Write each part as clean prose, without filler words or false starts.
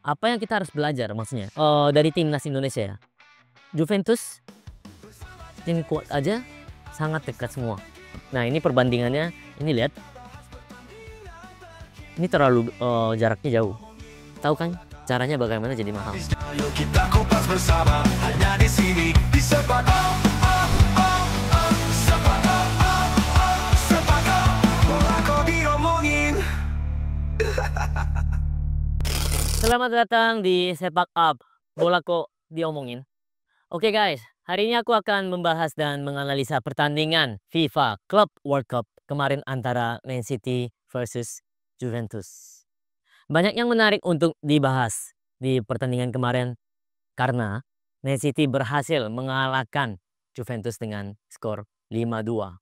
Apa yang kita harus belajar maksudnya dari timnas Indonesia ya? Juventus tim kuat aja sangat dekat semua. Nah ini perbandingannya, ini lihat, ini terlalu jaraknya jauh. Tahu kan caranya bagaimana jadi mahal? Yuk kita kupas bersama hanya di sini di Sepak Bola kok diomongin. Selamat datang di Sepak Up, bola kok diomongin. Oke guys, hari ini aku akan membahas dan menganalisa pertandingan FIFA Club World Cup kemarin antara Man City versus Juventus. Banyak yang menarik untuk dibahas di pertandingan kemarin karena Man City berhasil mengalahkan Juventus dengan skor 5-2.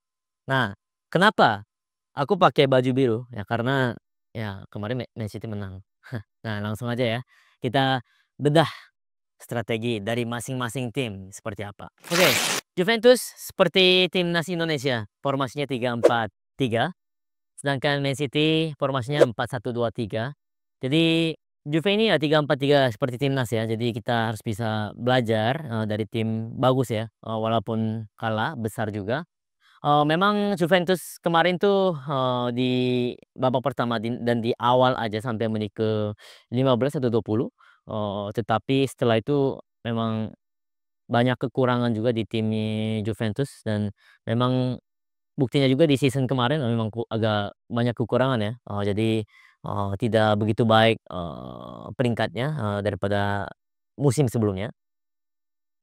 Nah, kenapa aku pakai baju biru? Ya karena ya kemarin Man City menang. Nah, langsung aja ya. Kita bedah strategi dari masing-masing tim seperti apa. Oke, Juventus seperti timnas Indonesia, formasinya 3-4-3. Sedangkan Man City formasinya 4-1-2-3. Jadi Juve ini ya 3-4-3 seperti timnas ya. Jadi kita harus bisa belajar dari tim bagus ya. Walaupun kalah besar juga. Memang Juventus kemarin tuh di babak pertama dan di awal aja sampai menit ke 15 atau 20. Tetapi setelah itu memang banyak kekurangan juga di timnya Juventus dan memang buktinya juga di season kemarin memang agak banyak kekurangan ya. Jadi tidak begitu baik peringkatnya daripada musim sebelumnya.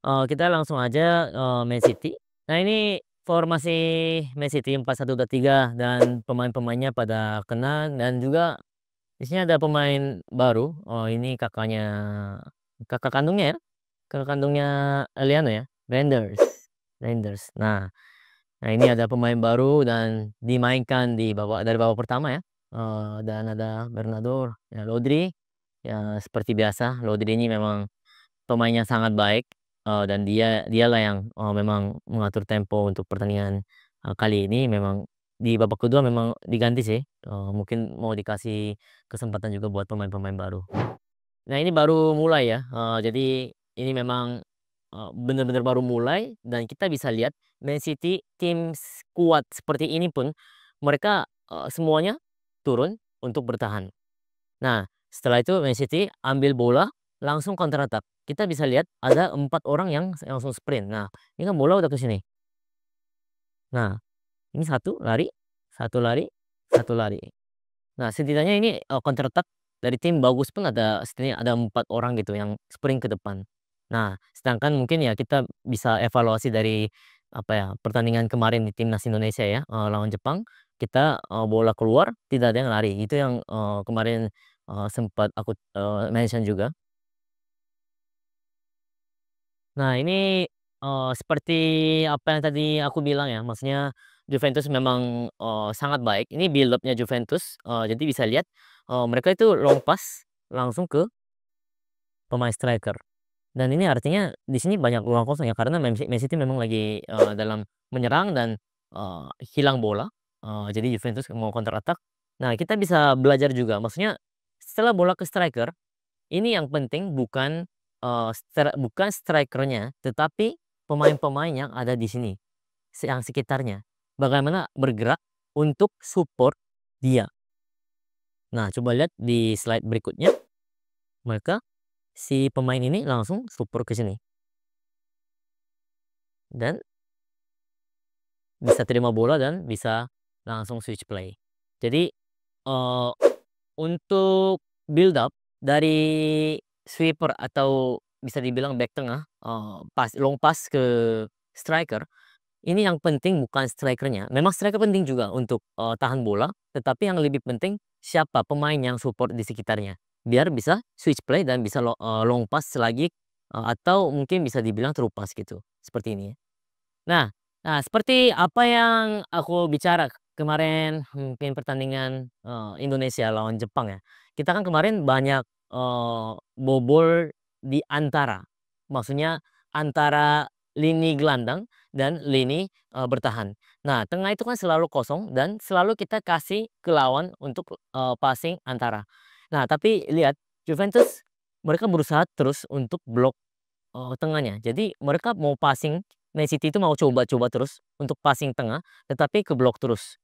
Kita langsung aja Man City. Nah ini formasi Man City 4-1-2-3 dan pemain-pemainnya pada kena dan juga di sini ada pemain baru. Oh ini kakak kandungnya ya, kakak kandungnya Eliano ya, Reinders. Reinders. Nah ini ada pemain baru dan dimainkan dari babak pertama ya. Dan ada Bernardo, ya Rodri. Ya seperti biasa, Rodri ini memang pemainnya sangat baik dan dialah yang memang mengatur tempo untuk pertandingan kali ini. Memang di babak kedua memang diganti sih. Mungkin mau dikasih kesempatan juga buat pemain-pemain baru. Nah ini baru mulai ya. Jadi ini memang benar-benar baru mulai dan kita bisa lihat Man City tim kuat seperti ini pun mereka semuanya turun untuk bertahan. Nah, setelah itu Man City ambil bola langsung counter attack. Kita bisa lihat ada 4 orang yang langsung sprint. Nah, ini kan bola udah ke sini. Nah, ini satu lari, satu lari, satu lari. Nah, setidaknya ini counter attack dari tim bagus pun setidaknya ada 4 orang gitu yang sprint ke depan. Nah, sedangkan mungkin ya kita bisa evaluasi dari apa ya pertandingan kemarin di timnas Indonesia ya lawan Jepang. Kita bola keluar tidak ada yang lari. Itu yang kemarin sempat aku mention juga. Nah ini seperti apa yang tadi aku bilang ya, maksudnya Juventus memang sangat baik. Ini build up-nya Juventus, jadi bisa lihat mereka itu long pass langsung ke pemain striker. Dan ini artinya di sini banyak ruang kosong ya karena Man City memang lagi dalam menyerang dan hilang bola. Jadi Juventus mau counter attack. Nah, kita bisa belajar juga. Maksudnya setelah bola ke striker, ini yang penting bukan strikernya, tetapi pemain-pemain yang ada di sini, yang sekitarnya. Bagaimana bergerak untuk support dia. Nah, coba lihat di slide berikutnya. Maka si pemain ini langsung support ke sini. Dan bisa terima bola dan bisa langsung switch play. Jadi untuk build up dari sweeper atau bisa dibilang back tengah, long pass ke striker, ini yang penting bukan strikernya. Memang striker penting juga untuk tahan bola, tetapi yang lebih penting siapa pemain yang support di sekitarnya. Biar bisa switch play dan bisa long pass selagi atau mungkin bisa dibilang true pass gitu. Seperti ini ya. Nah, seperti apa yang aku bicara kemarin mungkin pertandingan Indonesia lawan Jepang ya. Kita kan kemarin banyak bobol di antara, maksudnya antara lini gelandang dan lini bertahan. Nah, tengah itu kan selalu kosong dan selalu kita kasih ke lawan untuk passing antara. Nah, tapi lihat Juventus mereka berusaha terus untuk blok tengahnya. Jadi mereka mau passing, Man City itu mau coba-coba terus untuk passing tengah, tetapi keblok terus.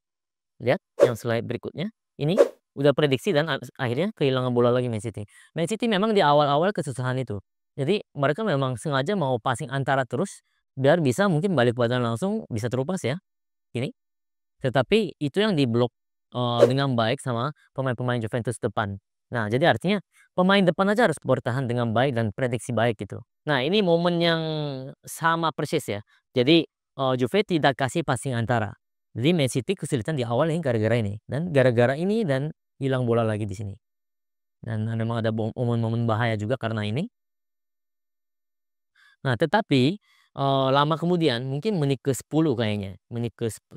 Lihat yang slide berikutnya, ini udah prediksi dan akhirnya kehilangan bola lagi Man City. Man City memang di awal-awal kesusahan itu. Jadi mereka memang sengaja mau passing antara terus, biar bisa mungkin balik badan langsung bisa terupas ya, ini. Tetapi itu yang diblok dengan baik sama pemain-pemain Juventus depan. Nah, jadi artinya pemain depan aja harus bertahan dengan baik dan prediksi baik gitu. Nah, ini momen yang sama persis ya. Jadi Juve tidak kasih passing antara. Jadi Man City kesulitan di awal ini gara-gara ini dan gara-gara ini dan hilang bola lagi di sini. Dan memang ada momen-momen bahaya juga karena ini. Nah, tetapi, lama kemudian mungkin menit ke-10 kayaknya,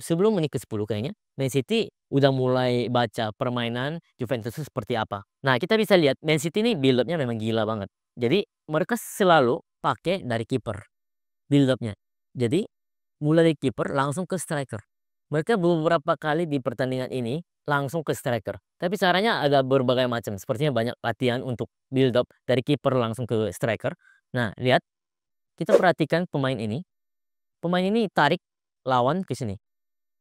sebelum menit ke-10 kayaknya, Man City udah mulai baca permainan Juventus itu seperti apa. Nah, kita bisa lihat Man City ini build up-nya memang gila banget. Jadi mereka selalu pakai dari kiper, build up-nya. Jadi mulai dari kiper langsung ke striker. Mereka beberapa kali di pertandingan ini langsung ke striker. Tapi caranya ada berbagai macam, sepertinya banyak latihan untuk build up dari kiper langsung ke striker. Nah, lihat, kita perhatikan pemain ini tarik lawan ke sini.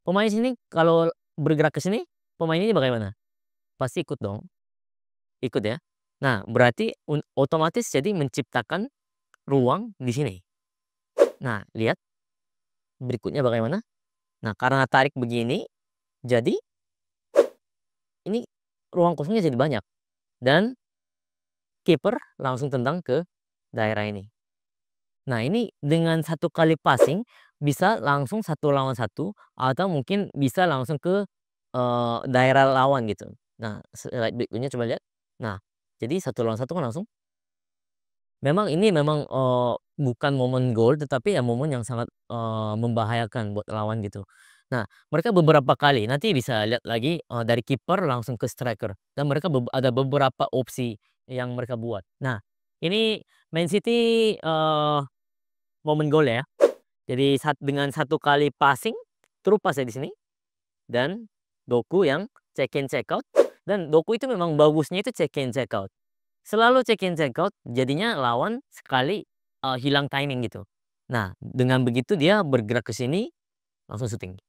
Pemain sini kalau bergerak ke sini, pemain ini bagaimana? Pasti ikut dong, ikut ya. Nah, berarti otomatis jadi menciptakan ruang di sini. Nah, lihat berikutnya bagaimana? Nah, karena tarik begini, jadi ini ruang kosongnya jadi banyak dan kiper langsung tendang ke daerah ini. Nah, ini dengan satu kali passing bisa langsung 1 lawan 1 atau mungkin bisa langsung ke daerah lawan gitu. Nah, slide berikutnya coba lihat. Nah, jadi 1 lawan 1 kan langsung. Memang ini memang bukan momen gol tetapi ya momen yang sangat membahayakan buat lawan gitu. Nah, mereka beberapa kali nanti bisa lihat lagi dari kiper langsung ke striker dan mereka ada beberapa opsi yang mereka buat. Nah, ini Man City momen gol ya. Jadi dengan 1 kali passing, terupas ya di sini dan Doku yang check in check out dan Doku itu memang bagusnya itu check in check out. Selalu check in check out jadinya lawan sekali hilang timing gitu. Nah, dengan begitu dia bergerak ke sini langsung syuting.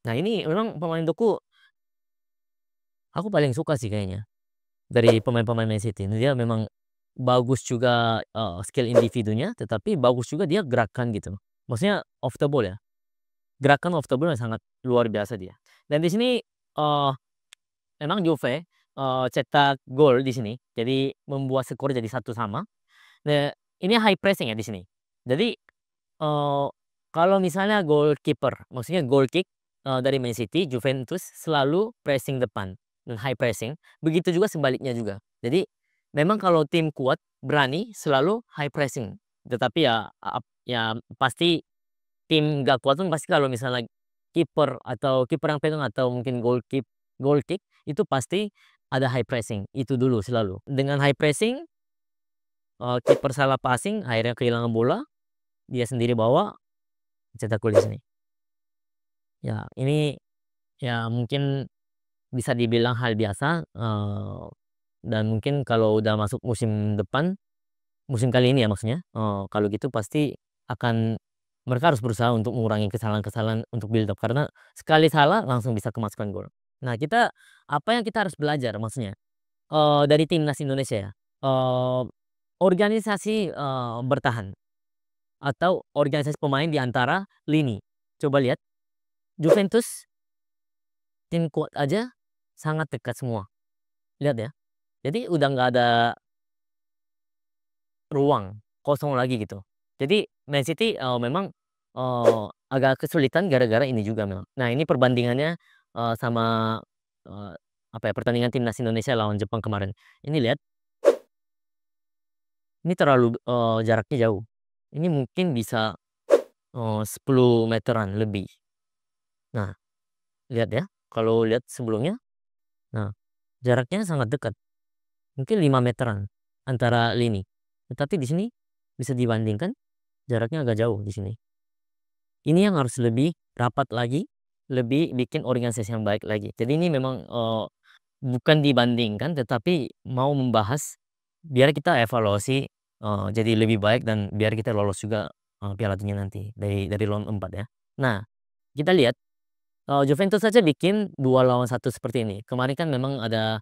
Nah, ini memang pemain Doku aku paling suka sih kayaknya dari pemain-pemain Man City. Dia memang bagus juga skill individunya tetapi bagus juga dia gerakan gitu. Maksudnya off the ball ya. Gerakan off the ball yang sangat luar biasa dia. Dan di sini memang Juve cetak gol di sini. Jadi membuat skor jadi 1-1. Nah, ini high pressing ya di sini. Jadi kalau misalnya goalkeeper, maksudnya goal kick dari Man City, Juventus selalu pressing depan dan high pressing. Begitu juga sebaliknya juga. Jadi memang kalau tim kuat berani selalu high pressing. Tetapi ya pasti tim gak kuat pun pasti kalau misalnya kiper atau kiper yang pegang atau mungkin goal kick itu pasti ada high pressing, itu dulu selalu. Dengan high pressing, kiper salah passing akhirnya kehilangan bola, dia sendiri bawa, cetak gol di sini. Ya, ini ya mungkin bisa dibilang hal biasa, dan mungkin kalau udah masuk musim depan, musim kali ini ya maksudnya, kalau gitu pasti akan mereka harus berusaha untuk mengurangi kesalahan-kesalahan untuk build up karena sekali salah langsung bisa kemasukan gol. Nah, apa yang kita harus belajar maksudnya, dari timnas Indonesia ya, organisasi bertahan atau organisasi pemain di antara lini. Coba lihat Juventus tim kuat aja sangat dekat semua, lihat ya. Jadi udah nggak ada ruang kosong lagi gitu. Jadi Man City memang agak kesulitan gara-gara ini juga memang. Nah, ini perbandingannya sama apa ya, pertandingan timnas Indonesia lawan Jepang kemarin. Ini lihat, ini terlalu jaraknya jauh. Ini mungkin bisa 10 meteran lebih. Nah, lihat ya, kalau lihat sebelumnya, nah jaraknya sangat dekat. Mungkin 5 meteran antara lini. Tetapi di sini bisa dibandingkan jaraknya agak jauh di sini. Ini yang harus lebih rapat lagi, lebih bikin organisasi yang baik lagi. Jadi ini memang bukan dibandingkan tetapi mau membahas biar kita evaluasi jadi lebih baik dan biar kita lolos juga Piala Dunia nanti dari round 4 ya. Nah, kita lihat Juventus saja bikin 2-1 seperti ini. Kemarin kan memang ada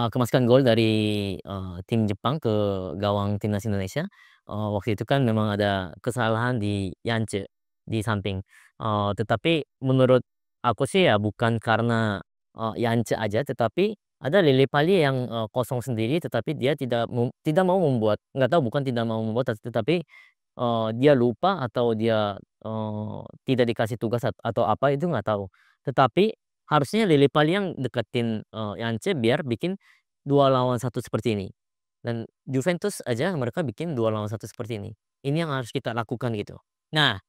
kemasukan gol dari tim Jepang ke gawang timnas Indonesia. Waktu itu kan memang ada kesalahan di Yance di samping. Tetapi menurut aku sih ya bukan karena Yance aja, tetapi ada Lili Pali yang kosong sendiri, tetapi dia tidak mau membuat, nggak tahu, bukan tidak mau membuat, tetapi dia lupa atau dia tidak dikasih tugas atau apa itu nggak tahu. Tetapi harusnya Lili Pali yang deketin Yance biar bikin 2-1 seperti ini. Dan Juventus aja mereka bikin 2-1 seperti ini. Ini yang harus kita lakukan gitu. Nah,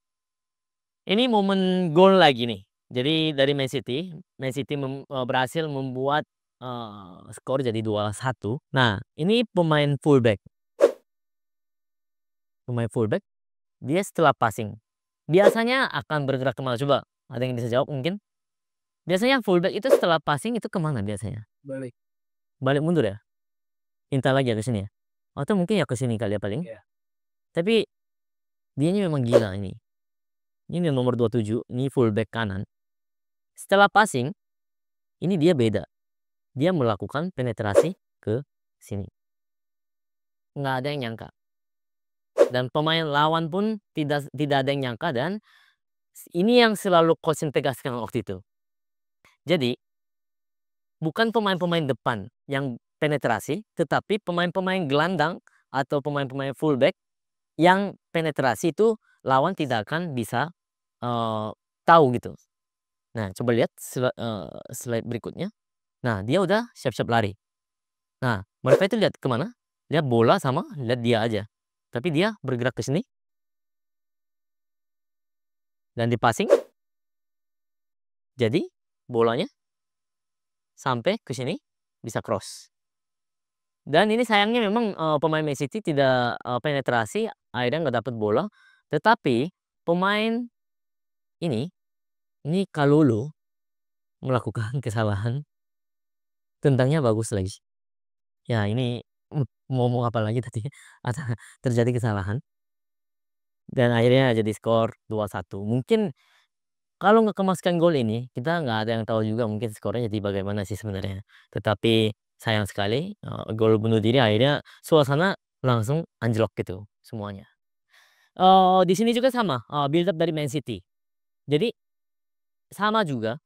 ini momen gol lagi nih. Jadi dari Man City berhasil membuat skor jadi 2-1. Nah, ini pemain fullback dia setelah passing biasanya akan bergerak kemana coba? Ada yang bisa jawab mungkin? Biasanya fullback itu setelah passing itu kemana biasanya? Balik. Balik mundur ya? Intai lagi ya ke sini ya? Atau mungkin ya ke sini kali ya paling. Iya. Tapi dia ini memang gila ini. Ini nomor 27, ini fullback kanan. Setelah passing, ini dia beda. Dia melakukan penetrasi ke sini. Nggak ada yang nyangka. Dan pemain lawan pun tidak ada yang nyangka, dan ini yang selalu coach tegaskan waktu itu. Jadi bukan pemain-pemain depan yang penetrasi, tetapi pemain-pemain gelandang atau pemain-pemain fullback yang penetrasi itu lawan tidak akan bisa tahu gitu. Nah, coba lihat slide berikutnya. Nah, dia udah siap-siap lari. Nah, mereka itu lihat kemana? Lihat bola sama lihat dia aja. Tapi dia bergerak ke sini. Dan di passing. Jadi, bolanya sampai ke sini bisa cross. Dan ini sayangnya memang pemain Man City tidak penetrasi, akhirnya nggak dapat bola. Tetapi pemain ini Kalulu melakukan kesalahan. Tendangnya bagus lagi. Ya ini mau ngomong apa lagi tadi? Ada terjadi kesalahan. Dan akhirnya jadi skor 2-1. Mungkin kalau nggak kemaskan gol ini, kita nggak ada yang tahu juga mungkin skornya jadi bagaimana sih sebenarnya. Tetapi sayang sekali gol bunuh diri akhirnya suasana langsung anjlok gitu semuanya. Di sini juga sama build up dari Man City. Jadi sama juga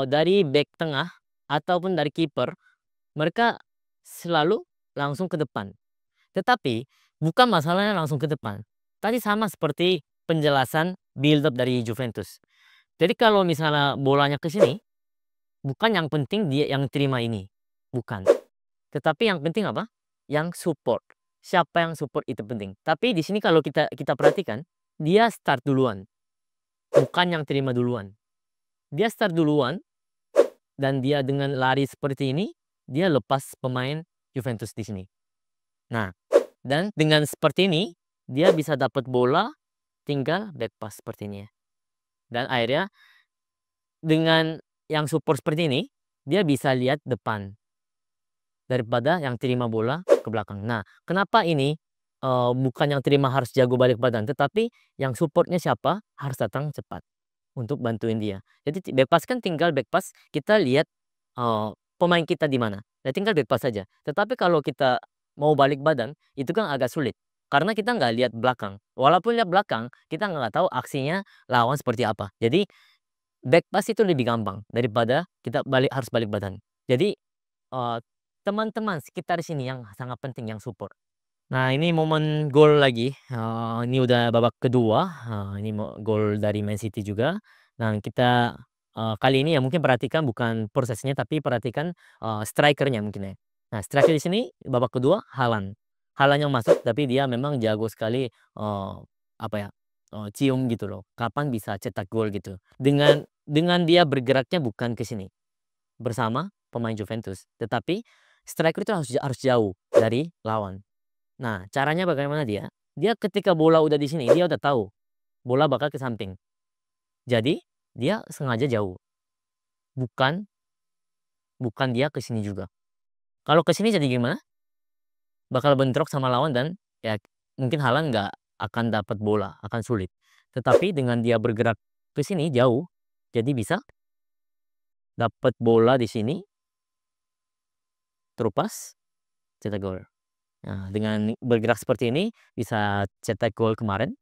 dari back tengah ataupun dari kiper, mereka selalu langsung ke depan. Tetapi bukan masalahnya langsung ke depan. Tadi sama seperti penjelasan build up dari Juventus. Jadi kalau misalnya bolanya ke sini, bukan yang penting dia yang terima ini. Bukan. Tetapi yang penting apa? Yang support. Siapa yang support itu penting. Tapi di sini kalau kita perhatikan, dia start duluan. Bukan yang terima duluan. Dia start duluan dan dia dengan lari seperti ini, dia lepas pemain Juventus di sini. Nah, dan dengan seperti ini, dia bisa dapat bola, tinggal back pass seperti ini ya. Dan akhirnya dengan yang support seperti ini, dia bisa lihat depan daripada yang terima bola ke belakang. Nah, kenapa ini bukan yang terima harus jago balik badan, tetapi yang supportnya siapa harus datang cepat untuk bantuin dia. Jadi back pass kan tinggal back pass, kita lihat pemain kita di mana. Nah, tinggal back pass saja. Tetapi kalau kita mau balik badan, itu kan agak sulit. Karena kita nggak lihat belakang. Walaupun lihat belakang, kita nggak tahu aksinya lawan seperti apa. Jadi back pass itu lebih gampang daripada kita harus balik badan. Jadi teman-teman sekitar sini yang sangat penting yang support. Nah, ini momen gol lagi. Ini udah babak kedua. Ini gol dari Man City juga. Nah, kita kali ini ya mungkin perhatikan bukan prosesnya, tapi perhatikan strikernya mungkin ya. Nah, striker di sini babak kedua Haaland. Haaland yang masuk, tapi dia memang jago sekali apa ya? Cium gitu loh. Kapan bisa cetak gol gitu. Dengan dia bergeraknya bukan ke sini bersama pemain Juventus, tetapi striker itu harus jauh dari lawan. Nah, caranya bagaimana dia? Dia ketika bola udah di sini, dia udah tahu bola bakal ke samping. Jadi, dia sengaja jauh. Bukan dia ke sini juga. Kalau ke sini jadi gimana? bakal bentrok sama lawan dan ya mungkin Haaland nggak akan dapat bola, akan sulit. Tetapi dengan dia bergerak ke sini jauh, jadi bisa dapat bola di sini, terupas, cetak gol. Nah, dengan bergerak seperti ini bisa cetak gol kemarin.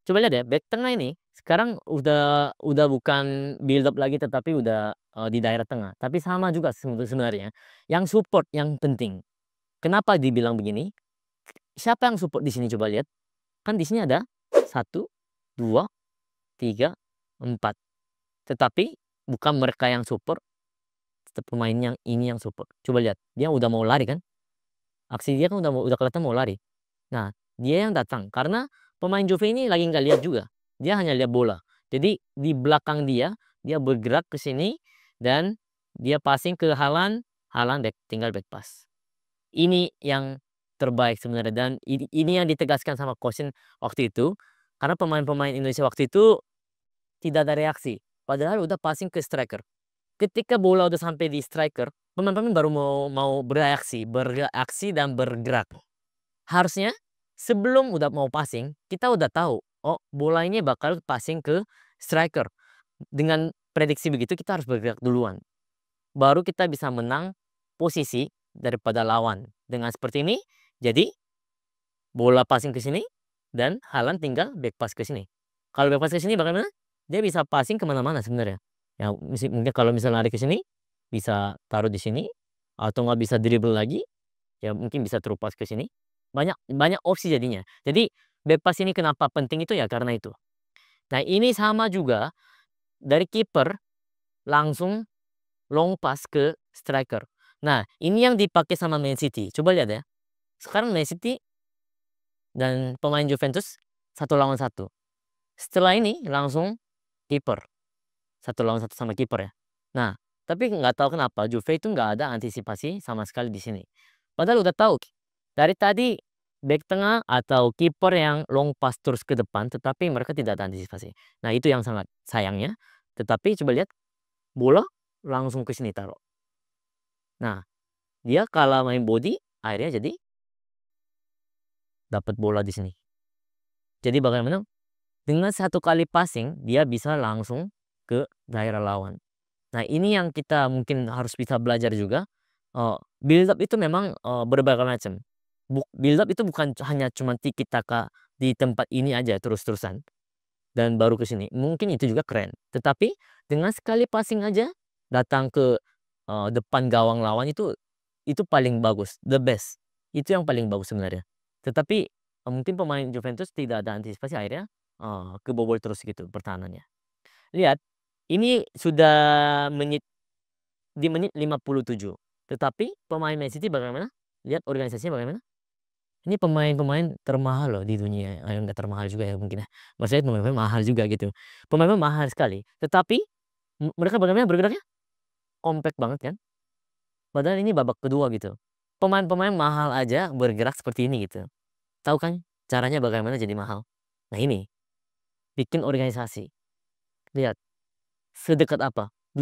Coba lihat ya, back tengah ini sekarang udah bukan build up lagi tetapi udah di daerah tengah. Tapi sama juga sebenarnya. Yang support yang penting. Kenapa dibilang begini? Siapa yang support di sini coba lihat? Kan di sini ada 1, 2, 3, 4. Tetapi bukan mereka yang support, tetap pemain yang ini yang support. Coba lihat, dia udah mau lari kan? Aksi dia kan udah kelihatan mau lari. Nah, dia yang datang karena pemain Juve ini lagi nggak lihat juga. Dia hanya lihat bola. Jadi di belakang dia bergerak ke sini dan dia passing ke Haaland, Haaland tinggal back pass. Ini yang terbaik sebenarnya dan ini yang ditegaskan sama coach waktu itu. Karena pemain-pemain Indonesia waktu itu tidak ada reaksi. Padahal udah passing ke striker. Ketika bola udah sampai di striker, pemain-pemain baru mau bereaksi dan bergerak. Harusnya sebelum udah mau passing, kita udah tahu, oh bola ini bakal passing ke striker. Dengan prediksi begitu kita harus bergerak duluan. Baru kita bisa menang posisi daripada lawan. Dengan seperti ini, jadi bola passing ke sini dan Haaland tinggal back pass ke sini. Kalau back pass ke sini bagaimana? Dia bisa passing kemana-mana sebenarnya. Ya mungkin kalau misalnya lari ke sini, bisa taruh di sini atau nggak bisa dribble lagi, ya mungkin bisa terupas ke sini. Banyak opsi jadinya. Jadi back pass ini kenapa penting itu ya karena itu. Nah, ini sama juga dari kiper langsung long pass ke striker. Nah, ini yang dipakai sama Man City. Coba lihat ya. Sekarang Man City dan pemain Juventus 1-1. Setelah ini langsung kiper. 1-1 sama kiper ya. Nah, tapi nggak tahu kenapa Juve itu nggak ada antisipasi sama sekali di sini. Padahal udah tahu dari tadi back tengah atau kiper yang long pass terus ke depan, tetapi mereka tidak ada antisipasi. Nah, itu yang sangat sayangnya. Tetapi coba lihat bola langsung ke sini taruh. Nah, dia kalah main body, akhirnya jadi dapat bola di sini. Jadi bagaimana? Dengan satu kali passing, dia bisa langsung ke daerah lawan. Nah, ini yang kita mungkin harus bisa belajar juga. Build up itu memang berbagai macam. Build up itu bukan hanya cuma tiki taka di tempat ini aja terus-terusan dan baru ke sini. Mungkin itu juga keren. Tetapi dengan sekali passing aja datang ke depan gawang lawan itu paling bagus, the best. Itu yang paling bagus sebenarnya. Tetapi mungkin pemain Juventus tidak ada antisipasi akhirnya kebobol terus gitu pertahanannya. Lihat, ini sudah di menit 57. Tetapi pemain Man City bagaimana? Lihat organisasinya bagaimana? Ini pemain-pemain termahal loh di dunia. Enggak termahal juga ya mungkin ya. Maksudnya pemain-pemain mahal juga gitu. Pemain-pemain mahal sekali. Tetapi mereka bagaimana bergeraknya? Compact banget kan? Padahal ini babak kedua gitu. Pemain-pemain mahal aja bergerak seperti ini gitu. Tahu kan caranya bagaimana jadi mahal? Nah, ini bikin organisasi. Lihat, sedekat apa? 4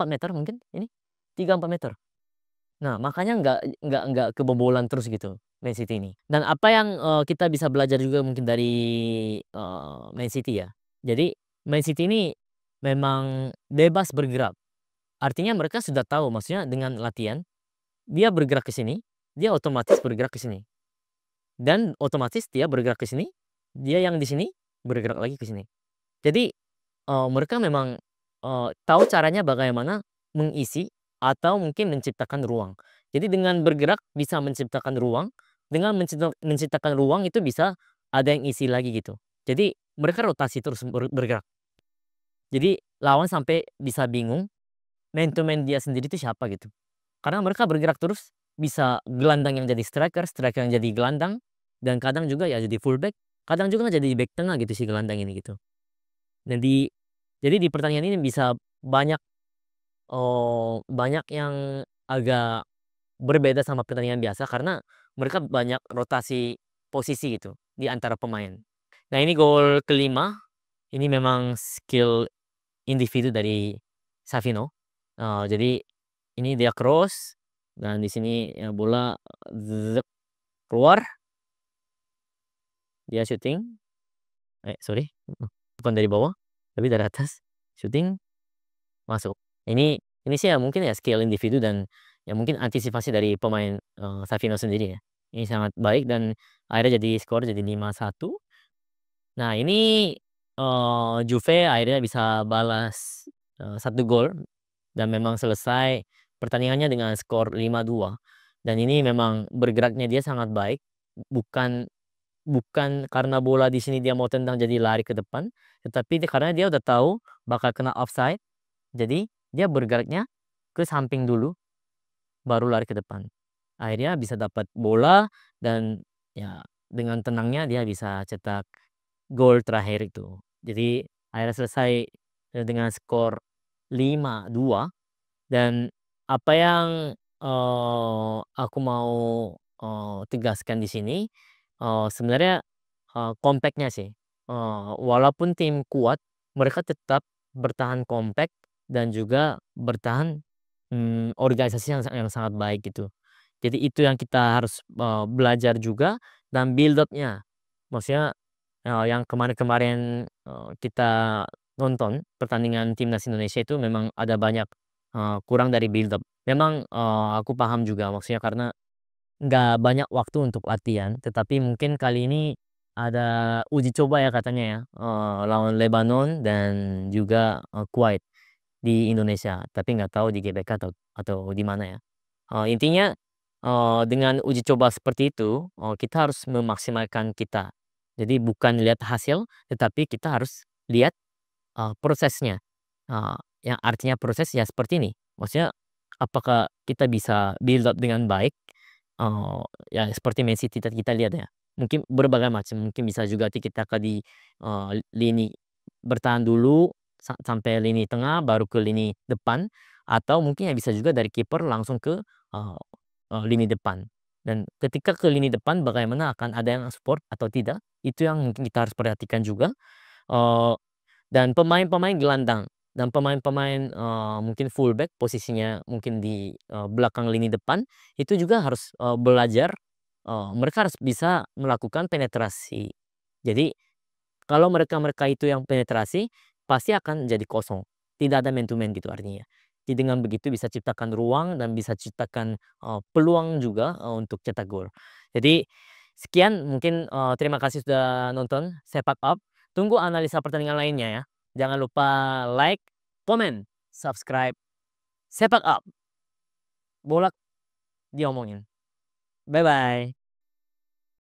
meter mungkin ini. 3-4 meter. Nah, makanya nggak kebobolan terus gitu Man City ini. Dan apa yang kita bisa belajar juga mungkin dari Man City ya. Jadi Man City ini memang bebas bergerak. Artinya mereka sudah tahu maksudnya dengan latihan dia bergerak ke sini, dia otomatis bergerak ke sini. Dan otomatis dia bergerak ke sini, dia yang di sini bergerak lagi ke sini. Jadi mereka memang tahu caranya bagaimana mengisi atau mungkin menciptakan ruang. Jadi dengan bergerak bisa menciptakan ruang, dengan menciptakan ruang itu bisa ada yang isi lagi gitu. Jadi mereka rotasi terus bergerak. Jadi lawan sampai bisa bingung man to man dia sendiri itu siapa gitu. Karena mereka bergerak terus, bisa gelandang yang jadi striker, striker yang jadi gelandang, dan kadang juga ya jadi fullback, kadang juga jadi back tengah gitu si gelandang ini gitu. Jadi di pertandingan ini bisa banyak banyak yang agak berbeda sama pertandingan biasa karena mereka banyak rotasi posisi gitu di antara pemain. Nah, ini gol kelima, ini memang skill individu dari Savino. Jadi ini dia cross, Dan di sini ya bola zek, keluar, dia syuting. Sorry, bukan dari bawah, tapi dari atas, syuting, masuk. Ini sih ya mungkin ya skill individu dan ya mungkin antisipasi dari pemain, Savino sendiri ya. Ini sangat baik dan akhirnya jadi skor jadi 5-1. Nah ini, Juve akhirnya bisa balas, 1 gol dan memang selesai pertandingannya dengan skor 5-2 dan ini memang bergeraknya dia sangat baik, bukan bukan karena bola di sini dia mau tendang jadi lari ke depan, tetapi karena dia udah tahu bakal kena offside, jadi dia bergeraknya ke samping dulu, baru lari ke depan. Akhirnya bisa dapat bola dan ya dengan tenangnya dia bisa cetak gol terakhir itu. Jadi akhirnya selesai, dengan skor 5-2 dan apa yang, aku mau, tegaskan di sini, sebenarnya, kompak sih, walaupun tim kuat, mereka tetap bertahan kompak dan juga bertahan, organisasi yang sangat baik gitu. Jadi itu yang kita harus, belajar juga dan build up-nya. Maksudnya, yang kemarin-kemarin, kita nonton pertandingan timnas Indonesia itu memang ada banyak, kurang dari build up. Memang, aku paham juga maksudnya karena nggak banyak waktu untuk latihan, tetapi mungkin kali ini ada uji coba ya katanya ya, lawan Lebanon dan juga, Kuwait di Indonesia, tapi nggak tahu di GBK atau di mana ya. Intinya, dengan uji coba seperti itu, kita harus memaksimalkan kita. Jadi bukan lihat hasil, tetapi kita harus lihat, prosesnya. Yang artinya proses ya seperti ini, maksudnya apakah kita bisa build up dengan baik, eee, ya seperti Man City tadi kita lihat ya, mungkin berbagai macam, mungkin bisa juga tiki taka di, lini bertahan dulu sampai lini tengah baru ke lini depan, atau mungkin ya bisa juga dari kiper langsung ke, eee eee, lini depan. Dan ketika ke lini depan bagaimana akan ada yang support atau tidak, itu yang mungkin kita harus perhatikan juga, eee dan pemain-pemain gelandang dan pemain-pemain, mungkin fullback posisinya mungkin di, belakang lini depan, itu juga harus, belajar, mereka harus bisa melakukan penetrasi. Jadi kalau mereka-mereka itu yang penetrasi, pasti akan jadi kosong, tidak ada man to man gitu artinya. Jadi dengan begitu bisa ciptakan ruang dan bisa ciptakan, peluang juga, untuk cetak gol. Jadi sekian mungkin, terima kasih sudah nonton Sepak Up. Tunggu analisa pertandingan lainnya ya. Jangan lupa like, komen, subscribe, Sepak Up, bola diomongin. Bye-bye.